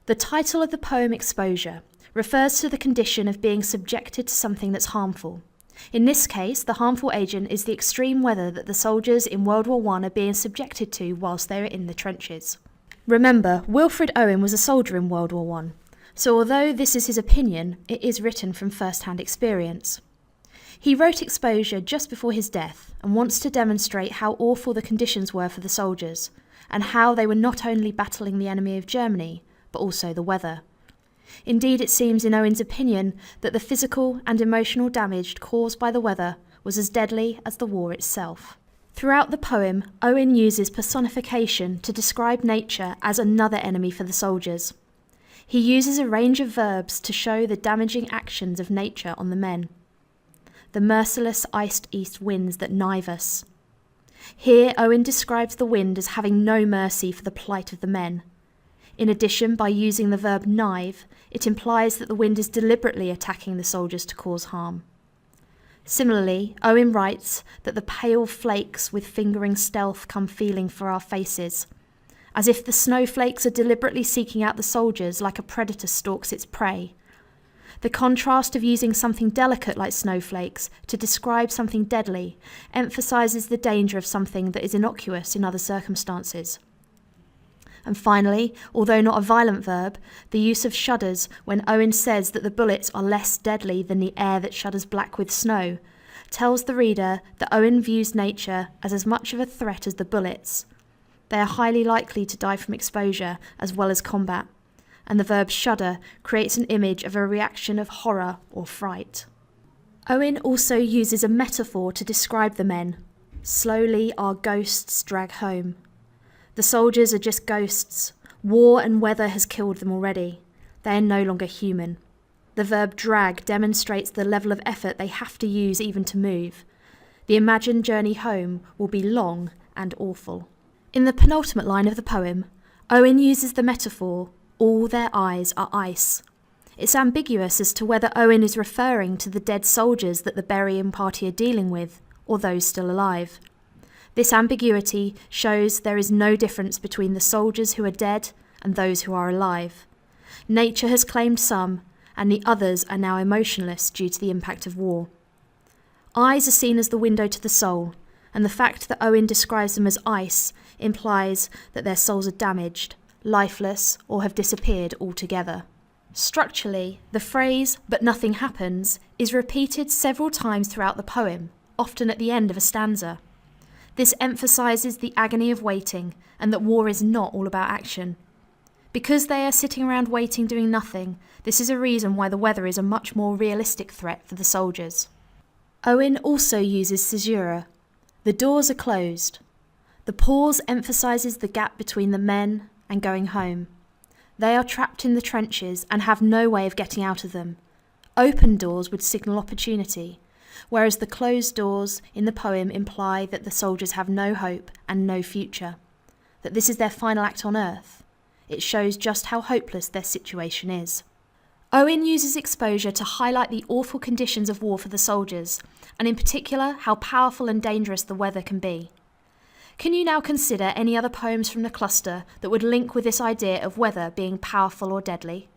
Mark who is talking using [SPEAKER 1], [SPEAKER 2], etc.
[SPEAKER 1] The title of the poem Exposure refers to the condition of being subjected to something that's harmful. In this case, the harmful agent is the extreme weather that the soldiers in World War I are being subjected to whilst they are in the trenches. Remember, Wilfred Owen was a soldier in World War I, so although this is his opinion, it is written from first-hand experience. He wrote Exposure just before his death and wants to demonstrate how awful the conditions were for the soldiers, and how they were not only battling the enemy of Germany, but also the weather. Indeed, it seems in Owen's opinion that the physical and emotional damage caused by the weather was as deadly as the war itself. Throughout the poem, Owen uses personification to describe nature as another enemy for the soldiers. He uses a range of verbs to show the damaging actions of nature on the men. The merciless iced east winds that knife us. Here, Owen describes the wind as having no mercy for the plight of the men. In addition, by using the verb knife, it implies that the wind is deliberately attacking the soldiers to cause harm. Similarly, Owen writes that the pale flakes with fingering stealth come feeling for our faces, as if the snowflakes are deliberately seeking out the soldiers like a predator stalks its prey. The contrast of using something delicate like snowflakes to describe something deadly emphasises the danger of something that is innocuous in other circumstances. And finally, although not a violent verb, the use of shudders when Owen says that the bullets are less deadly than the air that shudders black with snow, tells the reader that Owen views nature as much of a threat as the bullets. They are highly likely to die from exposure as well as combat, and the verb shudder creates an image of a reaction of horror or fright. Owen also uses a metaphor to describe the men. Slowly our ghosts drag home. The soldiers are just ghosts. War and weather has killed them already. They are no longer human. The verb drag demonstrates the level of effort they have to use even to move. The imagined journey home will be long and awful. In the penultimate line of the poem, Owen uses the metaphor, all their eyes are ice. It's ambiguous as to whether Owen is referring to the dead soldiers that the burying party are dealing with, or those still alive. This ambiguity shows there is no difference between the soldiers who are dead and those who are alive. Nature has claimed some, and the others are now emotionless due to the impact of war. Eyes are seen as the window to the soul, and the fact that Owen describes them as ice implies that their souls are damaged, lifeless, or have disappeared altogether. Structurally, the phrase, "but nothing happens," is repeated several times throughout the poem, often at the end of a stanza. This emphasises the agony of waiting and that war is not all about action. Because they are sitting around waiting doing nothing, this is a reason why the weather is a much more realistic threat for the soldiers. Owen also uses caesura. The doors are closed. The pause emphasises the gap between the men and going home. They are trapped in the trenches and have no way of getting out of them. Open doors would signal opportunity, whereas the closed doors in the poem imply that the soldiers have no hope and no future, that this is their final act on earth. It shows just how hopeless their situation is. Owen uses exposure to highlight the awful conditions of war for the soldiers, and in particular how powerful and dangerous the weather can be. Can you now consider any other poems from the cluster that would link with this idea of weather being powerful or deadly?